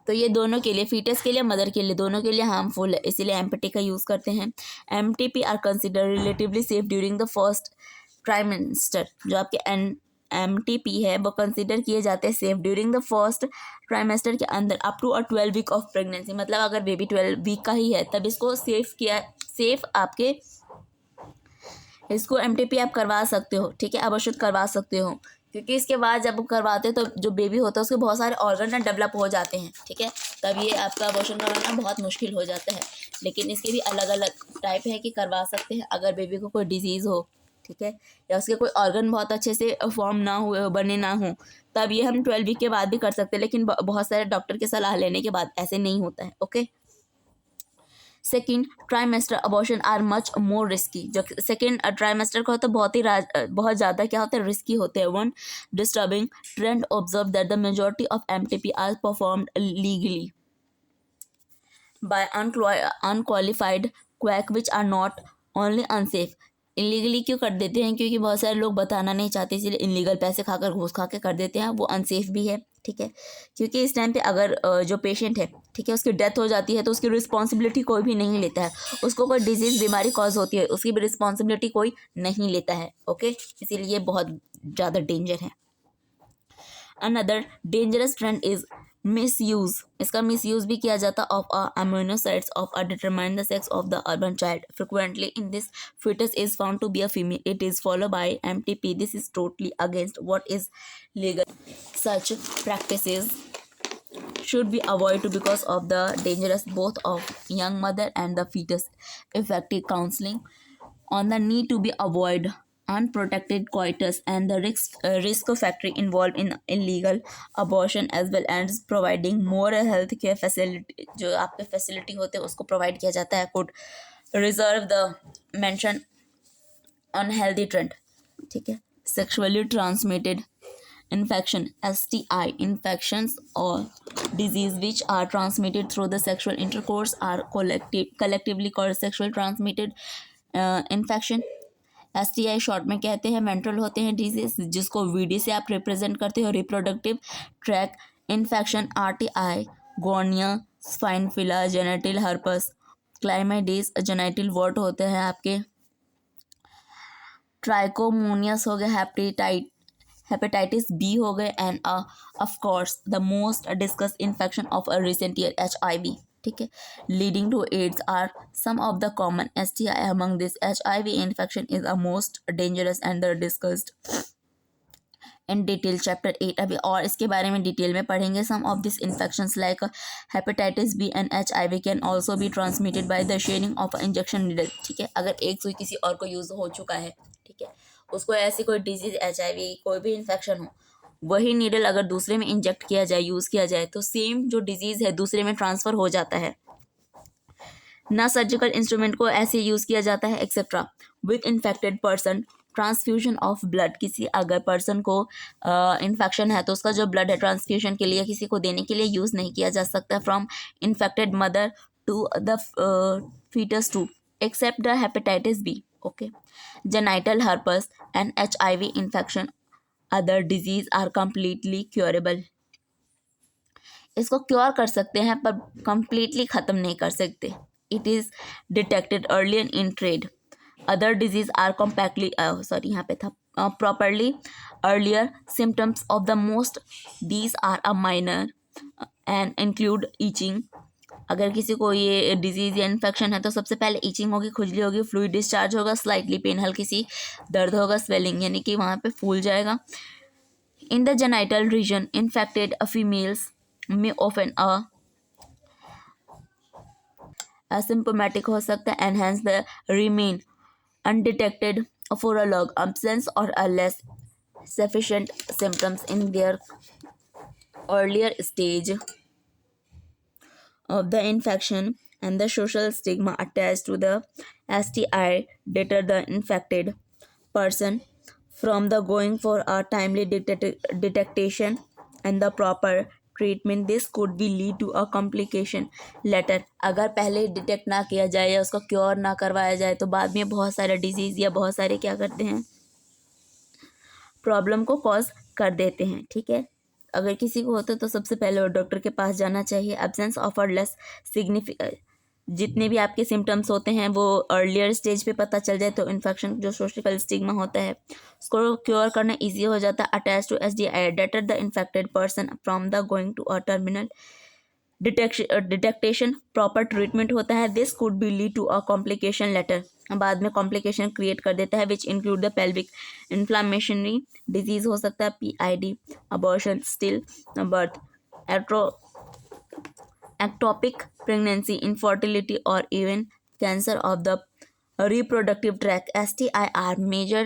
[SPEAKER 1] तो ये दोनों के लिए, फीटस के लिए, मदर के लिए, दोनों के लिए हार्मफुल है, इसीलिए MPT का यूज़ करते हैं। MTP are consider relatively safe during the first trimester, जो आपके MTP है वो कंसिडर किए जाते हैं safe during the first trimester के अंदर up to 12 week of pregnancy, मतलब अगर बेबी 12 वीक का ही है तब इसको सेफ आपके इसको MTP आप करवा सकते हो, ठीक है, अबॉर्शन करवा सकते हो। क्योंकि इसके बाद जब करवाते हैं तो जो बेबी होता है उसके बहुत सारे ऑर्गन ना डेवलप हो जाते हैं, ठीक है, तब ये आपका अबॉर्शन करवाना बहुत मुश्किल हो जाता है। लेकिन इसके भी अलग अलग टाइप है कि करवा सकते हैं अगर बेबी को कोई डिजीज़ हो, ठीक है, या उसके कोई ऑर्गन बहुत अच्छे से फॉर्म ना हुए, बने ना हो, तब ये हम 12 वीक के बाद भी कर सकते हैं। लेकिन बहुत सारे डॉक्टर की सलाह लेने के बाद ऐसे नहीं होता है, okay. Second trimester abortion are much more risky, जो सेकेंड ट्राइमेस्टर का होता है बहुत ज़्यादा क्या होता है, रिस्की होते हैं। One disturbing trend observe that the majority of MTP are performed legally by unqualified quack which are not only unsafe. Illegally क्यों कर देते हैं? क्योंकि बहुत सारे लोग बताना नहीं चाहते, इसलिए इलीगल पैसे खाकर घूस खा के कर देते हैं, वो अनसेफ भी है, ठीक है। क्योंकि इस टाइम पे अगर जो पेशेंट है, ठीक है, उसकी डेथ हो जाती है तो उसकी रिस्पॉन्सिबिलिटी कोई भी नहीं लेता है। उसको कोई डिजीज़ बीमारी कॉज होती है, उसकी भी रिस्पॉन्सिबिलिटी कोई नहीं लेता है, ओके, इसीलिए ये बहुत ज़्यादा डेंजर है। Another dangerous trend is misuse, इसका मिसयूज भी किया जाता of amniocentesis of determine the sex of the unborn child frequently in this fetus is found to be a female, it is followed by MTP, this is totally against what is legal, such practices should be avoided because of the dangerous both of young mother and the fetus. Effective counseling on the need to be avoid unprotected coitus and the risk factor involved in illegal abortion as well as providing more health care facility, जो आपके facility होते हैं उसको provide किया जाता है, could reserve the mention unhealthy trend, ठीक है। sexually transmitted infection, STI infections or disease which are transmitted through the sexual intercourse are collectively called sexual transmitted infection. STI short में कहते हैं मेंट्रल होते हैं डिजीज जिसको VD से आप रिप्रेजेंट करते हो reproductive tract infection, RTI gonorrhoea, syphilis, genital herpes, chlamydia genital wart होते हैं आपके, ट्राइकोमोनियस हो गया, हेपेटाइटिस बी हो गए, and of course the most discuss infection of a recent year HIV, ठीक है, leading to AIDS are some of the common STI among this HIV infection is a most dangerous and the discussed in detail chapter 8। अभी और इसके बारे में detail में पढ़ेंगे। Some of this infections like hepatitis B and HIV can also be transmitted by the sharing of injection needle, ठीक है, अगर एक सुई किसी और को यूज हो चुका है, ठीक है, उसको ऐसी कोई डिजीज HIV कोई भी इन्फेक्शन हो, वही नीडल अगर दूसरे में इंजेक्ट किया जाए यूज़ किया जाए तो सेम जो डिजीज़ है दूसरे में ट्रांसफ़र हो जाता है। ना सर्जिकल इंस्ट्रूमेंट को ऐसे यूज़ किया जाता है etcetera. With infected person transfusion of blood, किसी अगर पर्सन को इन्फेक्शन है तो उसका जो ब्लड है ट्रांसफ्यूजन के लिए किसी को देने के लिए यूज़ नहीं किया जा सकता from infected mother to the foetus to except the hepatitis B, okay, genital herpes and HIV infection other disease are completely curable. इसको क्योर कर सकते हैं पर कम्प्लीटली ख़त्म नहीं कर सकते। It is detected earlier in trade. Other disease are compactly यहाँ पे था properly earlier symptoms of the most these are a minor and include itching. अगर किसी को ये डिजीज़ या इन्फेक्शन है तो सबसे पहले ईचिंग होगी, खुजली होगी, फ्लूइड डिस्चार्ज होगा, स्लाइटली पेन हल्की सी दर्द होगा, स्वेलिंग यानी कि वहाँ पे फूल जाएगा। In the genital region, infected females may often asymptomatic हो सकता है and hence they remain undetected for a long absence or a less sufficient symptoms in their earlier stage of the infection, and the social stigma attached to the STI deter the infected person from the going for a timely detection and the proper treatment. This could be lead to a complication later. अगर पहले detect ना किया जाए या उसका cure ना करवाया जाए तो बाद में बहुत सारे डिजीज़ या बहुत सारे क्या करते हैं प्रॉब्लम को कॉज कर देते हैं, ठीक है। अगर किसी को होता है तो सबसे पहले वो डॉक्टर के पास जाना चाहिए। एब्सेंस ऑफ और लेस सिग्निफिकेंट, जितने भी आपके सिम्टम्स होते हैं वो अर्लियर स्टेज पे पता चल जाए तो इन्फेक्शन जो सोशल स्टिग्मा होता है उसको क्योर करना इजी हो जाता है। Attach to STI deter the infected person from the going to a terminal detection proper treatment होता है। This could be lead to a complication later, बाद में कॉम्प्लिकेशन क्रिएट कर देता है which include the pelvic inflammatory disease हो सकता है, PID, abortion, stillbirth, ectopic pregnancy, infertility, or even cancer of the reproductive tract. STI are major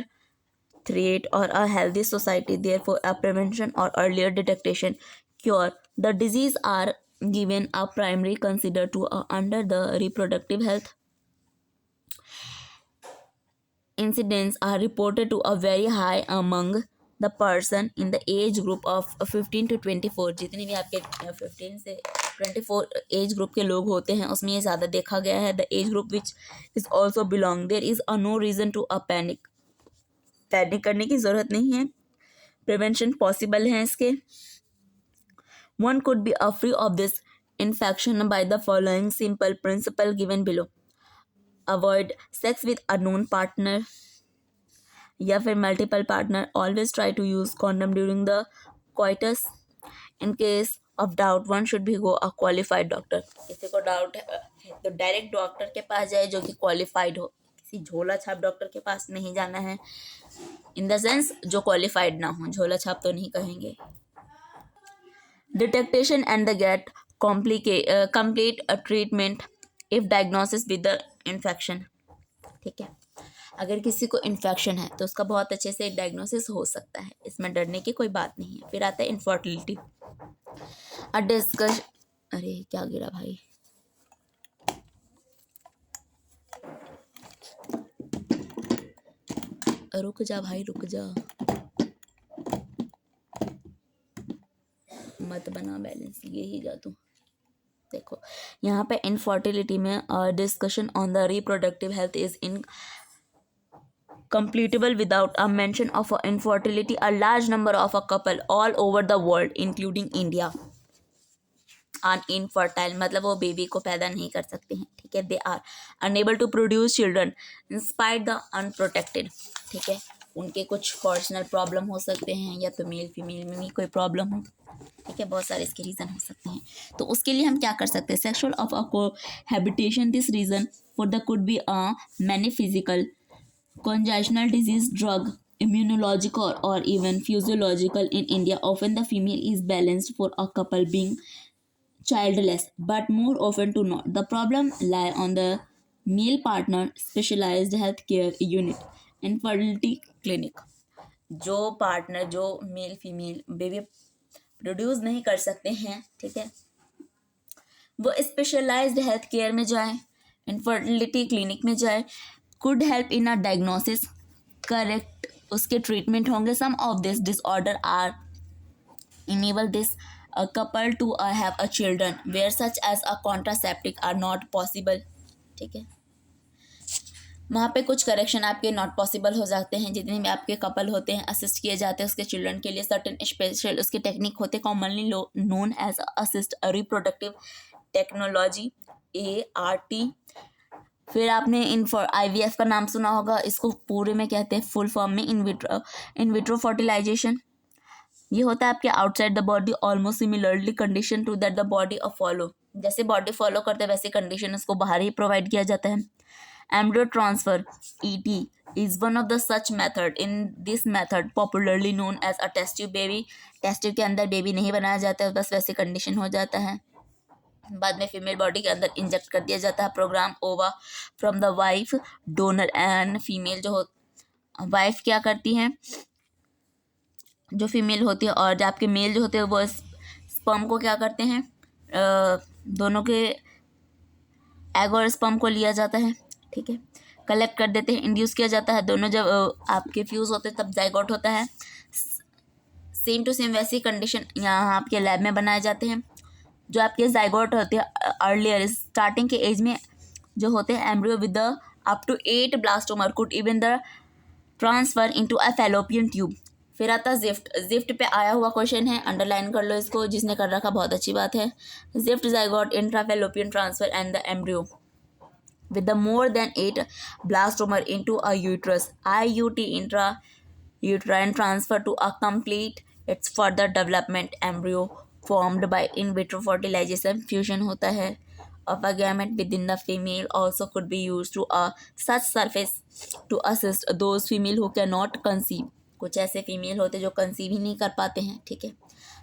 [SPEAKER 1] threat or a healthy society. Therefore, a prevention or earlier detection, cure the disease are given a primary consider to under the reproductive health. Incidents are reported to a very high among the person in the age group of 15 to 24। जितने भी आपके 15 से 24 age group के लोग होते हैं उसमें ये ज़्यादा देखा गया है। The age group which is also belong there is a no reason to a panic. Panic करने की ज़रूरत नहीं है, प्रिवेंशन पॉसिबल है इसके। One could be a free of this infection by the following simple principle given below. Avoid sex with unknown partner या फिर multiple partner. Always try to use condom during the coitus. In case of doubt one should भी go a qualified doctor. किसी को doubt है तो direct doctor के पास जाए जो कि क्वालिफाइड हो, किसी झोला छाप डॉक्टर के पास नहीं जाना है। इन द सेंस जो क्वालिफाइड ना हो, झोला छाप तो नहीं कहेंगे। Detection and the get complete treatment if diagnosis with the infection, ठीक है। अगर किसी को इन्फेक्शन है तो उसका बहुत अच्छे से डायग्नोसिस हो सकता है, इसमें डरने की कोई बात नहीं है। फिर आता है इनफर्टिलिटी। अ डिस्कस, अरे क्या गिरा भाई, रुक जा भाई रुक जा। मत बना बैलेंस, यही जा तू। देखो यहाँ पे इनफर्टिलिटी में discussion on the reproductive health is in completable without a mention of infertility. A large number of a couple all over the world including India are infertile, मतलब वो बेबी को पैदा नहीं कर सकते हैं, ठीक है। They are unable to produce children in spite the unprotected, ठीक है। उनके कुछ पर्सनल प्रॉब्लम हो सकते हैं, या तो मेल फीमेल में भी कोई प्रॉब्लम हो, ठीक है। बहुत सारे इसके रीज़न हो सकते हैं, तो उसके लिए हम क्या कर सकते हैं? Sexual of a cohabitation, this reason for the could be a many physical congenital disease, drug, immunological, or even physiological. In India, often the female is balanced for a couple being childless, but more often to not. The problem lie on the male partner specialized healthcare unit, infertility clinic. जो partner जो male female baby produce नहीं कर सकते हैं, ठीक है, वो specialised health care में जाए, इनफर्टिलिटी क्लिनिक में जाए, could help in a diagnosis, correct उसके ट्रीटमेंट होंगे। Some of this disorder are enable this couple to have a children where such as a contraceptive are not possible, ठीक है। वहाँ पे कुछ करेक्शन आपके नॉट पॉसिबल हो जाते हैं, जितने भी आपके कपल होते हैं असिस्ट किए जाते हैं उसके चिल्ड्रन के लिए। सर्टेन स्पेशल उसके टेक्निक होते हैं commonly known as assist reproductive technology, ART। फिर आपने IVF का नाम सुना होगा, इसको पूरे में कहते हैं फुल फॉर्म में इन विट्रो फर्टिलाइजेशन। ये होता है आपके outside the body almost similarly condition to that the body follow, जैसे बॉडी फॉलो करते हैं वैसे कंडीशन उसको बाहर ही प्रोवाइड किया जाता है। Embryo transfer ET is one of the such method. In this method popularly known as a test tube baby, test tube के अंदर बेबी नहीं बनाया जाता है, बस वैसे कंडीशन हो जाता है, बाद में फीमेल बॉडी के अंदर इंजेक्ट कर दिया जाता है प्रोग्राम ओवा from the wife donor. And female जो हो वाइफ क्या करती हैं, जो फीमेल होती है, और जो आपके मेल जो होते हैं वो स्पर्म को क्या करते हैं, दोनों के एग और स्पर्म को लिया जाता है, ठीक है, कलेक्ट कर देते हैं, इंड्यूस किया जाता है, दोनों जब आपके फ्यूज़ होते हैं तब जाइगोट होता है। सेम टू सेम वैसी कंडीशन यहाँ आपके लैब में बनाए जाते हैं। जो आपके जाइगोट होते हैं अर्लियर स्टार्टिंग के एज में जो होते हैं embryo with the up to 8 blastomere could even the transfer into a fallopian tube. फिर आता जिफ्ट पे आया हुआ क्वेश्चन है, अंडरलाइन कर लो इसको, जिसने कर रखा बहुत अच्छी बात है। ZIFT zygote intrafallopian transfer and the embryo with the more than 8 blastomer into a uterus, IUT, intrauterine transfer to a complete its further development embryo formed by in vitro fertilization fusion होता है of a gamete within the female also could be used to a such surface to assist those female who cannot conceive। कुछ ऐसे female होते जो conceive ही नहीं कर पाते हैं, ठीक है।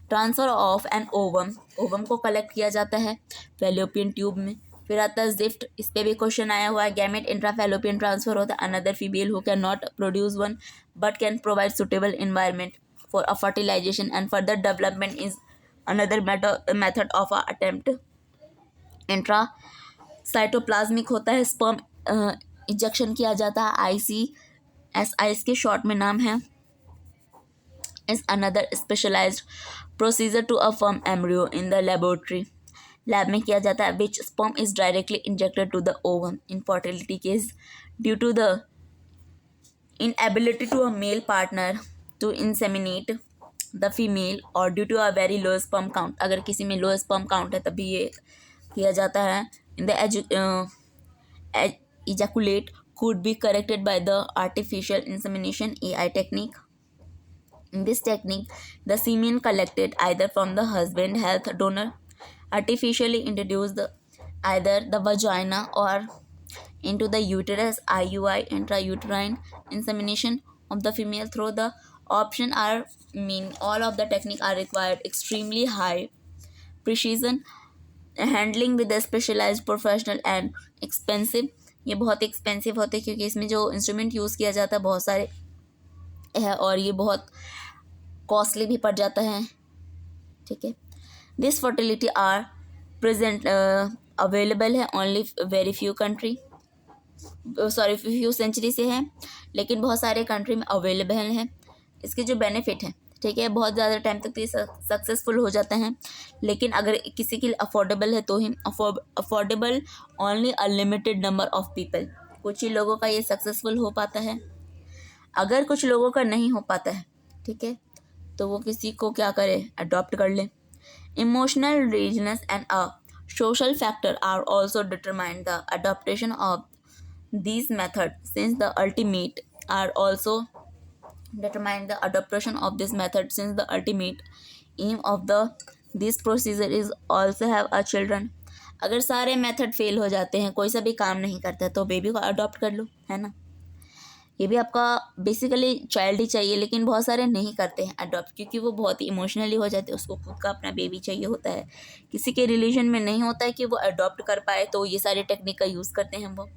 [SPEAKER 1] ट्रांसफर ऑफ एन ओवम को कलेक्ट किया जाता है फैलोपियन ट्यूब में। फिर आता है जिफ्ट, इस पे भी क्वेश्चन आया हुआ है। गैमेट इंट्राफैलोपियन ट्रांसफर होता है another female who can not produce one but can provide suitable environment for a fertilization and further development is another method of a attempt. Intra cytoplasmic होता है, स्पर्म इंजेक्शन किया जाता है, ICSI इसके short में नाम है। Is another specialised procedure to a form embryo in the laboratory, lab में किया जाता है। Which sperm is directly injected to the ovum infertility case due to the inability to a male partner to inseminate the female or due to a very low sperm count। अगर किसी में लो sperm count है तभी ये किया जाता है। in the ejaculate could be corrected by the artificial insemination AI technique। In this technique the semen collected either from the husband health donor artificially introduced either the vagina or into the uterus, IUI intrauterine insemination of the female through the option are mean all of the technique are required extremely high precision handling with a specialized professional and expensive। ये बहुत expensive होते हैं क्योंकि इसमें जो instrument use किया जाता है बहुत सारे है और ये बहुत कॉस्टली भी पड़ जाता है, ठीक है। This fertility are present available है only very few country, sorry few century से है, लेकिन बहुत सारे कंट्री में अवेलेबल है। इसके जो बेनिफिट है ठीक है, बहुत ज़्यादा टाइम तक तो ये सक्सेसफुल हो जाते हैं, लेकिन अगर किसी के लिए अफोर्डेबल है तो ही affordable only a limited number of people, कुछ ही लोगों का ये सक्सेसफुल हो पाता है। अगर कुछ लोगों का नहीं हो पाता है, ठीक है, तो वो किसी को क्या करे, अडॉप्ट कर ले। Emotional reasons and a social factor are also determine the adaptation of these methods since the ultimate are also determine the adaptation of this method since the ultimate aim of the this procedure is also have a children। अगर सारे method fail हो जाते हैं, कोई सा भी काम नहीं करता है, तो बेबी को अडॉप्ट कर लो, है ना। ये भी आपका बेसिकली चाइल्ड ही चाहिए, लेकिन बहुत सारे नहीं करते हैं अडॉप्ट, क्योंकि वो बहुत ही इमोशनली हो जाते हैं, उसको खुद का अपना बेबी चाहिए होता है, किसी के रिलेशन में नहीं होता है कि वो अडॉप्ट कर पाए, तो ये सारे टेक्निक का यूज़ करते हैं वो।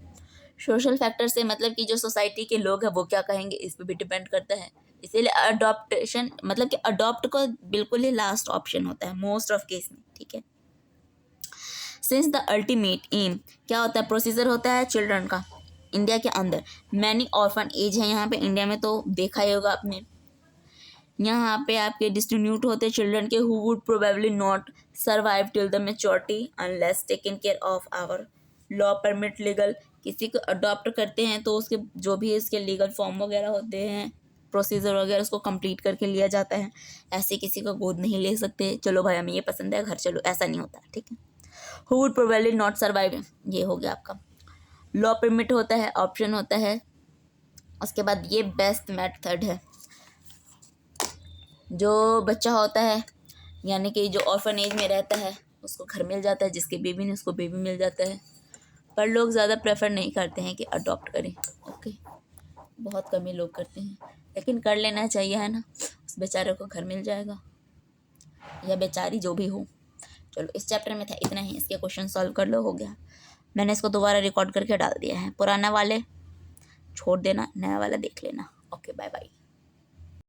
[SPEAKER 1] सोशल फैक्टर से मतलब कि जो सोसाइटी के लोग हैं वो क्या कहेंगे, इस पर भी डिपेंड करता है। इसीलिए अडॉप्टेशन मतलब कि अडॉप्ट को बिल्कुल ही लास्ट ऑप्शन होता है मोस्ट ऑफ केस में, ठीक है। सिंस द अल्टीमेट एम क्या होता है, प्रोसीजर होता है चिल्ड्रन का। इंडिया के अंदर मैनी ऑर्फन एज है यहाँ पे इंडिया में, तो देखा ही होगा आपने। यहाँ पे आपके डिस्ट्रीब्यूट होते चिल्ड्रन के who would probably not survive till the maturity unless taken care of our law permit legal. किसी को अडॉप्ट करते हैं तो उसके जो भी इसके लीगल फॉर्म वगैरह होते हैं, प्रोसीजर वगैरह, उसको कंप्लीट करके लिया जाता है। ऐसे किसी को गोद नहीं ले सकते, चलो भाई हमें ये पसंद है घर चलो, ऐसा नहीं होता, ठीक है। Who would probably not survive, ये हो गया आपका। लॉ परमिट होता है, ऑप्शन होता है। उसके बाद ये बेस्ट मेथड है, जो बच्चा होता है यानी कि जो ऑर्फन एज में रहता है उसको घर मिल जाता है, जिसके बेबी ने उसको बेबी मिल जाता है, पर लोग ज़्यादा प्रेफर नहीं करते हैं कि अडॉप्ट करें, ओके, बहुत कम ही लोग करते हैं, लेकिन कर लेना चाहिए, है ना, उस बेचारे को घर मिल जाएगा या बेचारी जो भी हो। चलो इस चैप्टर में था इतना ही, इसके क्वेश्चन सॉल्व कर लो, हो गया। मैंने इसको दोबारा रिकॉर्ड करके डाल दिया है, पुराना वाले छोड़ देना, नया वाला देख लेना। Okay bye bye.